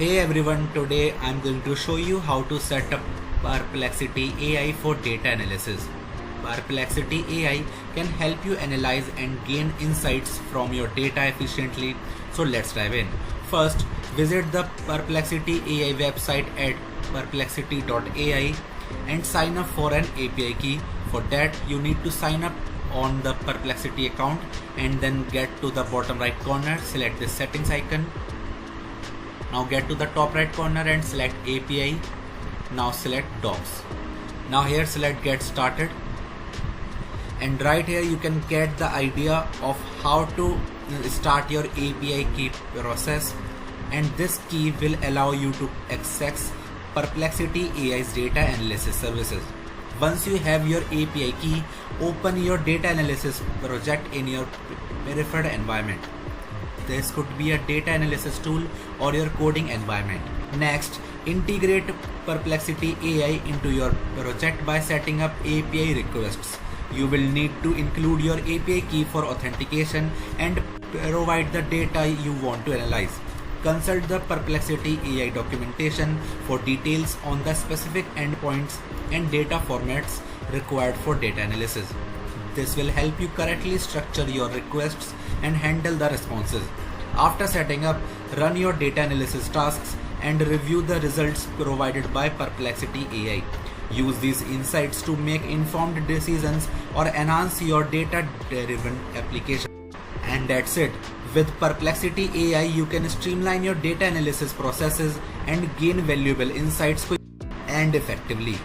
Hey everyone, today I'm going to show you how to set up Perplexity AI for data analysis. Perplexity AI can help you analyze and gain insights from your data efficiently. So let's dive in. First, visit the Perplexity AI website at perplexity.ai and sign up for an API key. For that, you need to sign up on the Perplexity account and then get to the bottom right corner, select the settings icon. Now get to the top right corner and select API. Now select Docs. Now here select Get Started. And right here you can get the idea of how to start your API key process. And this key will allow you to access Perplexity AI's data analysis services. Once you have your API key, open your data analysis project in your preferred environment. This could be a data analysis tool or your coding environment. Next, integrate Perplexity AI into your project by setting up API requests. You will need to include your API key for authentication and provide the data you want to analyze. Consult the Perplexity AI documentation for details on the specific endpoints and data formats required for data analysis. This will help you correctly structure your requests and handle the responses. After setting up, run your data analysis tasks and review the results provided by Perplexity AI. Use these insights to make informed decisions or enhance your data-driven application. And that's it. With Perplexity AI, you can streamline your data analysis processes and gain valuable insights quickly and effectively.